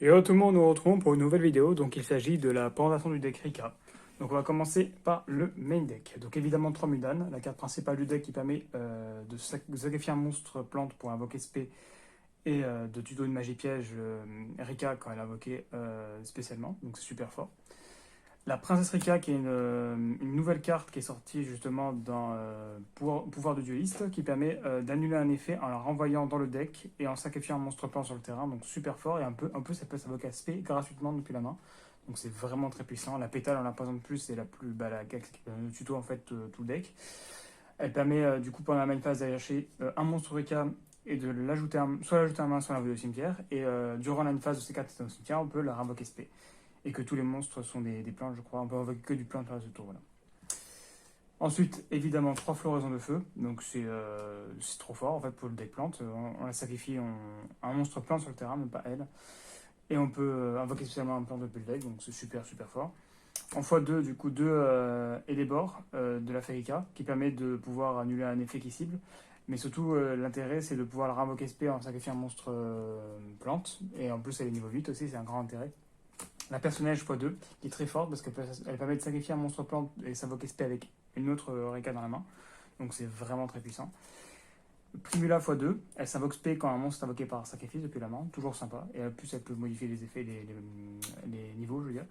Et tout le monde, nous retrouvons pour une nouvelle vidéo. Donc il s'agit de la présentation du deck Rika. Donc on va commencer par le main deck. Donc évidemment 3 Mudan, la carte principale du deck qui permet de sacrifier un monstre plante pour invoquer SP et de tuto une magie piège Rika quand elle est invoquée spécialement. Donc c'est super fort. La princesse Rika qui est une nouvelle carte qui est sortie justement dans pouvoir de dueliste qui permet d'annuler un effet en la renvoyant dans le deck et en sacrifiant un monstre plan sur le terrain. Donc super fort et un peu ça peut s'invoquer à SP gratuitement depuis la main. Donc c'est vraiment très puissant. La pétale en la présente plus, c'est la plus la carte qui permet de tuto en fait tout le deck. Elle permet du coup pendant la main phase d'aller chercher un monstre Rika et de l'ajouter soit l'ajouter à main soit l'envoyer au cimetière. Et durant la main phase de ces cartes au cimetière, on peut la renvoquer SP et que tous les monstres sont des plantes, je crois. On peut invoquer que du plante le reste du tour. Voilà. Ensuite, évidemment, 3 floraisons de feu. Donc c'est trop fort en fait pour le deck plante. On la sacrifie un monstre plante sur le terrain, même pas elle. Et on peut invoquer spécialement un plante depuis le deck, donc c'est super super fort. En x2, du coup, 2 Elébor de la Ferika qui permet de pouvoir annuler un effet qui cible. Mais surtout, l'intérêt, c'est de pouvoir la réinvoquer SP en sacrifiant un monstre plante. Et en plus, elle est niveau 8 aussi, c'est un grand intérêt. La personnage x2, qui est très forte parce qu'elle permet de sacrifier un monstre plante et s'invoquer SP avec une autre Reka dans la main. Donc c'est vraiment très puissant. Primula x2, elle s'invoque SP quand un monstre est invoqué par sacrifice depuis la main, toujours sympa. Et en plus, elle peut modifier les effets, les niveaux, je veux dire.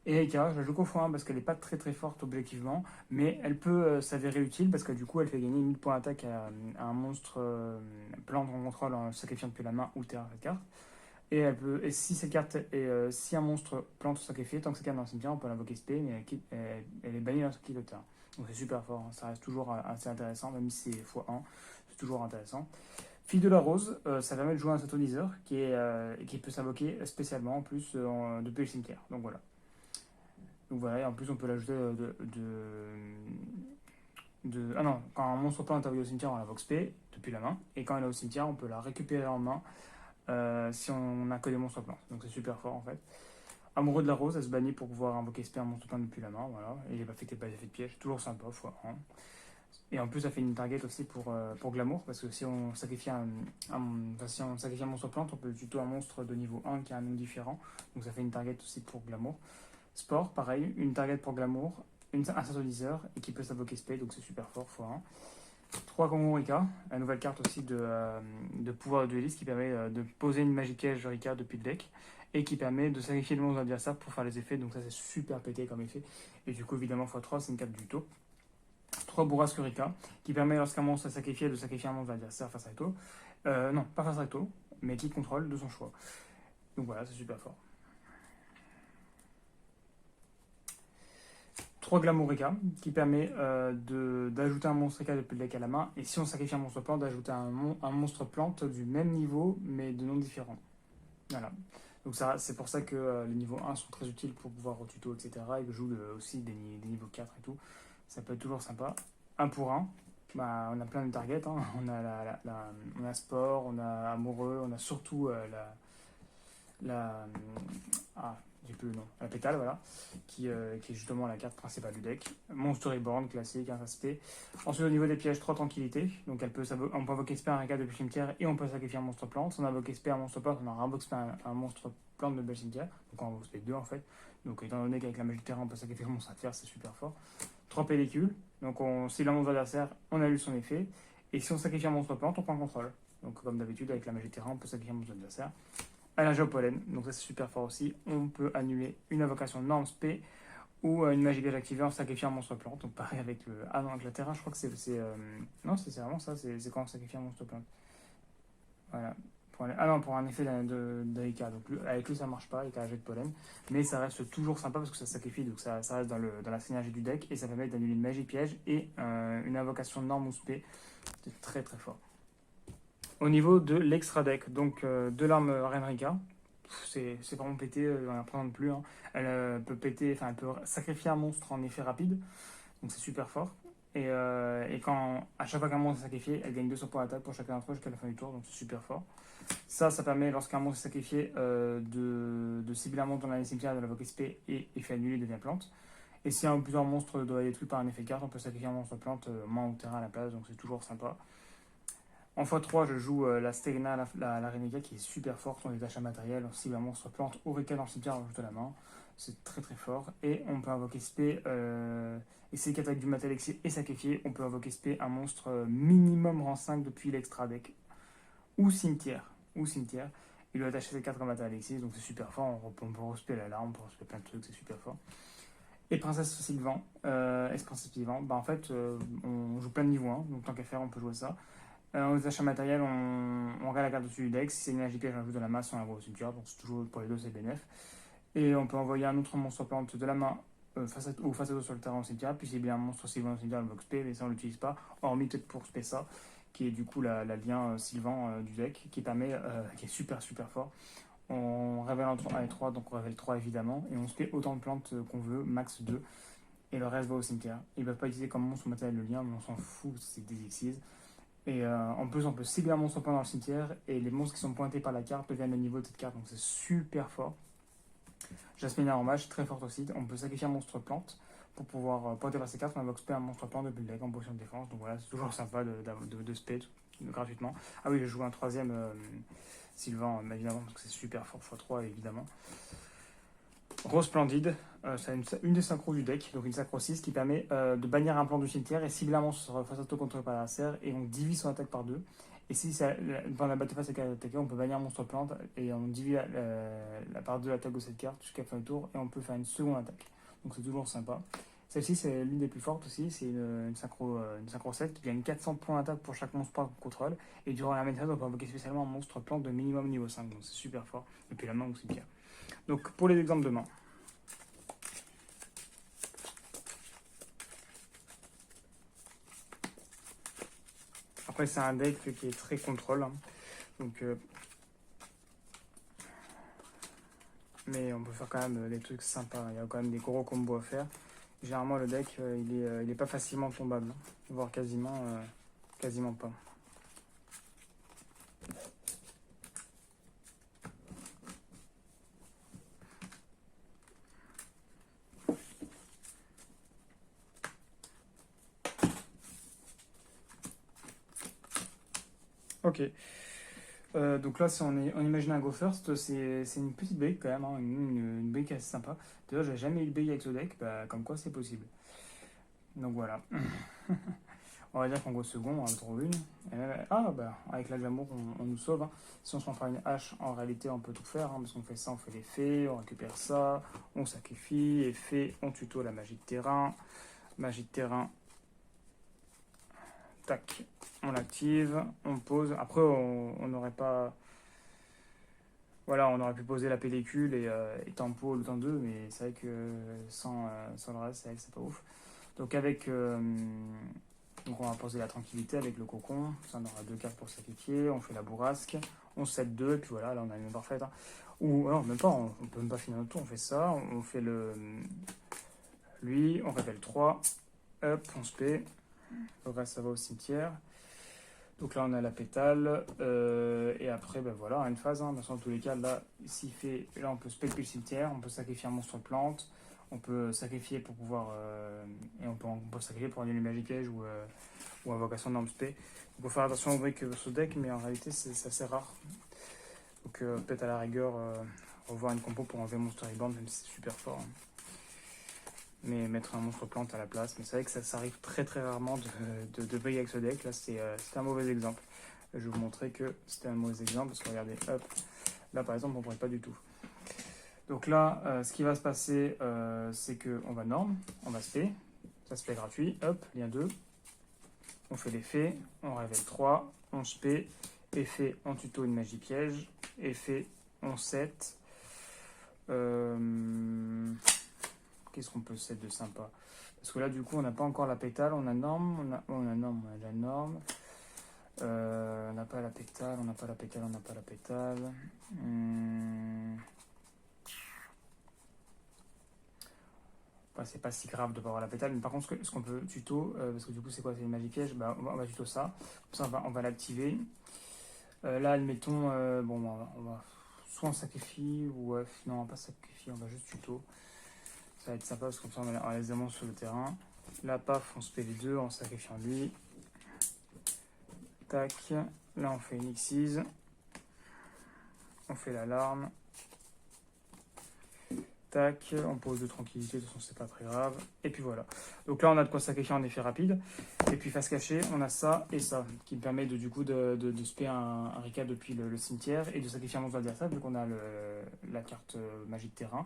Et Reka, je la joue qu'au x1 parce qu'elle n'est pas très très forte objectivement, mais elle peut s'avérer utile parce que du coup, elle fait gagner 1000 points d'attaque à un monstre plante en contrôle en sacrifiant depuis la main ou terrain cette carte. Et si cette carte si un monstre plante ou sacrifié, tant que cette carte est dans le cimetière, on peut l'invoquer SP, mais elle est bannie lorsqu'il quitte le terrain. Donc c'est super fort, hein. Ça reste toujours assez intéressant, même si c'est x1, c'est toujours intéressant. Fille de la Rose, ça permet de jouer un Satoniseur qui peut s'invoquer spécialement en plus depuis le cimetière. Donc voilà, et en plus on peut l'ajouter ah non, quand un monstre plante est envoyé au cimetière, on l'invoque SP depuis la main, et quand elle est au cimetière, on peut la récupérer en main si on n'a que des monstres plantes. Donc c'est super fort en fait. Amoureux de la rose, elle se bannit pour pouvoir invoquer SP un monstre plante depuis la main. Voilà. Et il n'est pas affecté par les effets de piège. Toujours sympa, x1. Et en plus, ça fait une target aussi pour Glamour. Parce que si on sacrifie si on sacrifie un monstre plante, on peut tuto un monstre de niveau 1 qui a un nom différent. Donc ça fait une target aussi pour Glamour. Sport, pareil, une target pour Glamour, un synthoniseur et qui peut s'invoquer SP. Donc c'est super fort, x1. 3 Kongo Rika, la nouvelle carte aussi de pouvoir de dueliste qui permet de poser une magie piège Rika depuis le deck et qui permet de sacrifier le monstre adversaire pour faire les effets. Donc ça c'est super pété comme effet. Et du coup évidemment x3 c'est une carte du taux. 3 Bourrasque Rika qui permet lorsqu'un monstre est sacrifié de sacrifier un monstre adversaire face à Recto. Non, pas face à Recto, mais qui contrôle de son choix. Donc voilà, c'est super fort. 3 Glamourika qui permet d'ajouter un monstre Rika depuis le deck à la main. Et si on sacrifie un monstre plante, d'ajouter un monstre plante du même niveau mais de noms différents. Voilà. Donc c'est pour ça que les niveaux 1 sont très utiles pour pouvoir au tuto, etc. Et que je joue aussi des niveaux 4 et tout. Ça peut être toujours sympa. Un pour un. Bah, on a plein de targets. Hein. On a sport, on a amoureux, on a surtout la, ah, j'ai plus le nom, la pétale, voilà, qui est justement la carte principale du deck. Monstre Reborn, classique, un aspect. Ensuite, au niveau des pièges, 3 tranquillité. Donc, on peut invoquer SP un Reka depuis le cimetière et on peut sacrifier un monstre plante. Si on invoque SP un monstre plante, on a invoqué SP un monstre plante depuis le cimetière. Donc, on invoque SP 2 en fait. Donc, étant donné qu'avec la magie de terrain, on peut sacrifier le monstre adversaire, c'est super fort. 3 pellicules. Donc, si le monstre adversaire, on annule son effet. Et si on sacrifie un monstre plante, on prend contrôle. Donc, comme d'habitude, avec la magie de terrain, on peut sacrifier un monstre adversaire. Allergie au pollen, donc ça c'est super fort aussi. On peut annuler une invocation norme SP ou une magie gage activée en sacrifiant un monstre plante. Donc pareil avec le. Ah non, avec la terrain, je crois que c'est. Non, c'est vraiment ça, c'est quand on sacrifie un monstre plante. Voilà. Ah non, pour un effet d'Aika. Donc avec lui ça marche pas, avec allergie de pollen. Mais ça reste toujours sympa parce que ça sacrifie, donc ça reste dans la synergie du deck et ça permet d'annuler une magie piège et une invocation norme ou SP. C'est très très fort. Au niveau de l'extra deck, donc de l'arme Renrika, c'est vraiment pété, on n'en présente plus. Hein. Elle peut péter, enfin elle peut sacrifier un monstre en effet rapide, donc c'est super fort. Et quand à chaque fois qu'un monstre est sacrifié, elle gagne 200 points d'attaque pour chacun d'entre eux jusqu'à la fin du tour, donc c'est super fort. Ça permet lorsqu'un monstre est sacrifié de cibler un monstre dans la cimetière de l'invoquer SP et effet annulé devient plante. Et si un ou plusieurs monstres doivent être détruits par un effet de carte, on peut sacrifier un monstre plante main ou terrain à la place, donc c'est toujours sympa. En x3, je joue la Sterina, la Renéga qui est super forte. On les achats matériels, on cible un monstre plante au Reka dans le cimetière, on joue de la main. C'est très très fort. Et on peut invoquer SP, et c'est qu'attaque du matériel et sacrifier. On peut invoquer SP un monstre minimum rang 5 depuis l'extra deck. Ou cimetière. Ou cimetière. Il doit attacher ses cartes comme matériel Alexis, donc c'est super fort. On peut respect l'alarme, on peut respect plein de trucs, c'est super fort. Et Princesse Sylvan, Princesse Sylvan, bah en fait, on joue plein de niveaux, hein, donc tant qu'à faire, on peut jouer ça. Aux achats matériels, on regarde la carte dessus du deck. Si c'est une magie piège, on ajoute de la masse, on la voit au cimetière. Donc c'est toujours pour les deux, c'est bénéf. Et on peut envoyer un autre monstre plante de la main ou face à dos sur le terrain au cimetière. Puis c'est bien un monstre Sylvain au cimetière, le box P, mais ça on l'utilise pas. Hormis peut-être pour spé ça, qui est du coup la lien Sylvain du deck, qui permet, qui est super super fort. On révèle un 1 et 3, donc on révèle 3 évidemment. Et on spé autant de plantes qu'on veut, max 2. Et le reste va au cimetière. Ils ne peuvent pas utiliser comme monstre matériel le lien, mais on s'en fout, c'est des Xyz. Et en plus, on peut cibler un monstre point dans le cimetière et les monstres qui sont pointés par la carte deviennent le niveau de cette carte, donc c'est super fort. Jasmina en mage, très forte aussi. On peut sacrifier un monstre plante pour pouvoir pointer par ses cartes. On invoque spé un monstre plante depuis le deck en position de défense. Donc voilà, c'est toujours sympa de spé gratuitement. Ah oui, je joue un troisième Sylvain, évidemment, parce que c'est super fort, x3 évidemment. Rose Splendide, c'est une des synchros du deck, donc une synchro 6 qui permet de bannir un plan du cimetière et cibler un monstre face auto contrôlé par l'adversaire et on divise son attaque par deux. Et si dans la bataille face à attaquer, on peut bannir un monstre plante et on divise la part de l'attaque de cette carte jusqu'à la fin du tour et on peut faire une seconde attaque. Donc c'est toujours sympa. Celle-ci, c'est l'une des plus fortes aussi, c'est une synchro 7 qui gagne 400 points d'attaque pour chaque monstre plante qu'on contrôle. Et durant la main phase, on peut invoquer spécialement un monstre plante de minimum niveau 5, donc c'est super fort. Et puis la main au cimetière. Donc pour les exemples de main. Après, c'est un deck qui est très contrôle. Hein. Donc, mais on peut faire quand même des trucs sympas. Il y a quand même des gros combos à faire. Généralement, le deck, il est pas facilement tombable. Hein. Voire quasiment pas. Ok. Donc là, si on imagine un Go First, c'est une petite bake quand même, hein, une bake assez sympa. D'ailleurs, j'ai jamais eu de bake avec ce deck, bah, comme quoi c'est possible. Donc voilà. On va dire qu'en go second, on en trouve une. Bah, avec la Jamour, on nous sauve. Hein. Si on se prend par une hache, en réalité, on peut tout faire. Hein, parce qu'on fait ça, on fait les fées, on récupère ça, on sacrifie, et fait, on tuto la magie de terrain. Magie de terrain, tac, on l'active, on pose. Après, on n'aurait pas. Voilà, on aurait pu poser la pellicule et tempo le temps 2, mais c'est vrai que sans le reste, c'est vrai que c'est pas ouf. Donc donc on va poser la tranquillité avec le cocon, ça on aura deux cartes pour sacrifier, on fait la bourrasque, on set 2, et puis voilà, là on a une main parfaite. Hein. Ou non, même pas, on peut même pas finir notre tour, on fait ça, on fait lui, on révèle 3, hop, on se paie, le reste ça va au cimetière. Donc là on a la pétale, et après ben voilà, une phase, hein. Dans tous les cas, là, là on peut spé depuis le cimetière, on peut sacrifier un monstre plante, on peut sacrifier pour pouvoir, et on peut sacrifier pour annuler magie piège ou invocation d'arme spé. Il faut faire attention aux briques sur ce deck, mais en réalité c'est assez rare. Donc peut-être à la rigueur revoir une compo pour enlever Monster Reborn, même si c'est super fort. Hein. Mais mettre un monstre plante à la place. Mais c'est vrai que ça arrive très très rarement de veiller avec ce deck. Là, c'est un mauvais exemple. Je vais vous montrer que c'était un mauvais exemple parce que regardez, hop, là par exemple, on ne pourrait pas du tout. Donc là, ce qui va se passer, c'est qu'on va norme, on va spé, ça se fait gratuit, hop, lien 2. On fait l'effet, on révèle 3, on spé, effet, on tuto une magie piège, effet, on set. Qu'est-ce qu'on peut set de sympa? Parce que là, du coup, on n'a pas encore la pétale, on a norme, on a norme, on a la norme. On n'a pas la pétale, on n'a pas la pétale, on n'a pas la pétale. Bah, c'est pas si grave de pas avoir la pétale, mais par contre, ce qu'on peut tuto, parce que du coup, c'est quoi? C'est une magie piège, bah, on va tuto ça. Comme ça, on va l'activer. Là, admettons, on va soit on sacrifie, ou non, on va pas sacrifier, on va juste tuto. Ça va être sympa parce que comme ça on a les amants sur le terrain. Là, paf, on se fait les deux en sacrifiant lui. Tac. Là, on fait une Xyz. On fait l'alarme. Tac, on pose de tranquillité, de toute façon c'est pas très grave. Et puis voilà. Donc là on a de quoi sacrifier en effet rapide. Et puis face cachée, on a ça et ça, qui me permet du coup de spé un Rika depuis le cimetière et de sacrifier un monstre adversaire, vu qu'on a la carte magie de terrain.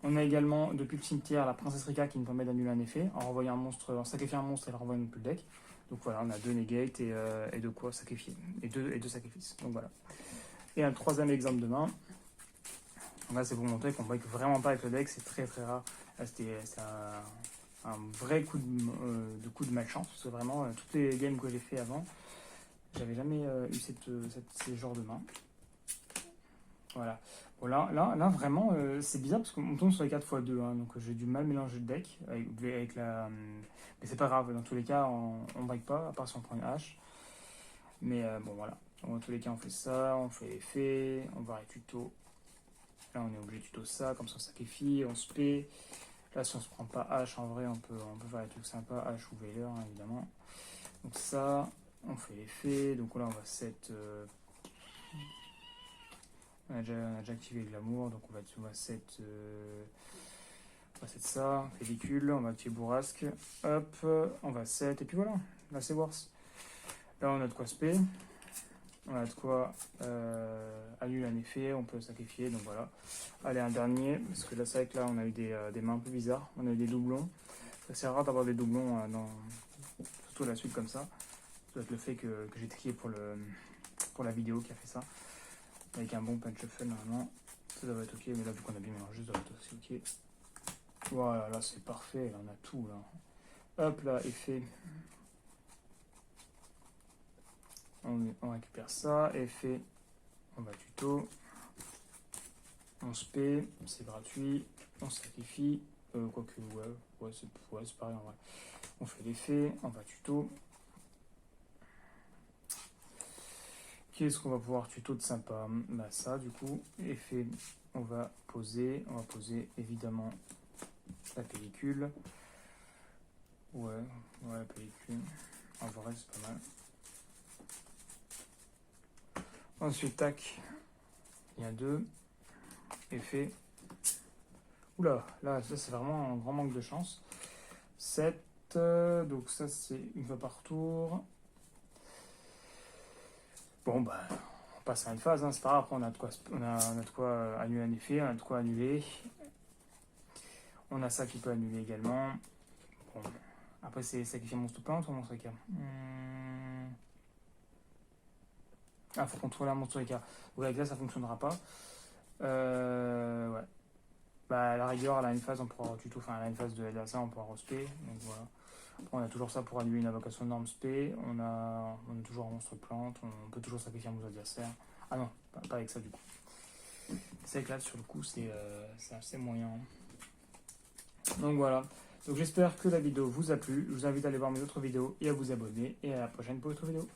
On a également depuis le cimetière la princesse Rika qui nous permet d'annuler un effet, en renvoyant un monstre, en sacrifiant un monstre et le renvoyant depuis le deck. Donc voilà, on a 2 negates et de quoi sacrifier. Et deux sacrifices. Donc voilà. Et un troisième exemple de main. Là, c'est pour montrer qu'on break vraiment pas avec le deck, c'est très très rare. Là, c'était un vrai coup de malchance. C'est vraiment toutes les games que j'ai fait avant, j'avais jamais eu ces genres de main. Voilà. Bon, là vraiment, c'est bizarre parce qu'on tombe sur les 4x2, hein, donc j'ai du mal mélanger le deck avec la. Mais c'est pas grave, dans tous les cas, on break pas, à part si on prend une hache. Mais bon, voilà. Donc, dans tous les cas, on fait ça, on fait l'effet, on va les tutos. Là, on est obligé de tuto ça, comme ça on sacrifie, on se paie. Là, si on se prend pas H, en vrai, on peut faire des trucs sympas, H ou Veiler, hein, évidemment. Donc ça, on fait l'effet. Donc là, on va set... on a déjà activé Glamour, donc on va set ça, Félicule, on va activer Bourrasque. Hop, on va set, et puis voilà, là c'est worse. Là, on a de quoi spé. On a de quoi annuler un effet, on peut sacrifier, donc voilà. Allez, un dernier, parce que là, c'est vrai que là, on a eu des mains un peu bizarres. On a eu des doublons. C'est rare d'avoir des doublons, surtout la suite comme ça. Ça doit être le fait que j'ai trié pour la vidéo qui a fait ça. Avec un bon punch shuffle, normalement. Ça doit être ok, mais là, vu qu'on a bien mélangé, ça doit être aussi ok. Voilà, là, c'est parfait. Là, on a tout, là. Hop, là, effet. On récupère ça, effet, on va tuto, on se paie, c'est gratuit, on sacrifie, quoique ouais c'est pareil en vrai. On fait l'effet, on va tuto. Qu'est-ce qu'on va pouvoir tuto de sympa? Bah ça du coup, effet, on va poser évidemment la pellicule. Ouais, la pellicule, en vrai c'est pas mal. Ensuite, tac, il y a 2, effet. Oula, là, ça c'est vraiment un grand manque de chance. 7, donc ça c'est une fois par tour. Bon, bah, on passe à une phase, hein, c'est pas grave, après on a de quoi annuler un effet, on a de quoi annuler. On a ça qui peut annuler également. Bon, après c'est sacrifier monstre plante ou monstre écart. Ah, faut contrôler un monstre écart. Donc avec ça, ça fonctionnera pas. Ouais. Bah, à la rigueur, à la une phase, on pourra tuto, enfin, à la une phase de LSA, on pourra respect. Donc voilà. Après, on a toujours ça pour annuler une invocation norme spé. On a toujours un monstre plante. On peut toujours sacrifier un monstre adversaire. Ah non, pas avec ça du coup. C'est vrai que là, sur le coup, c'est assez moyen. Donc voilà. Donc j'espère que la vidéo vous a plu. Je vous invite à aller voir mes autres vidéos et à vous abonner. Et à la prochaine pour une autre vidéo.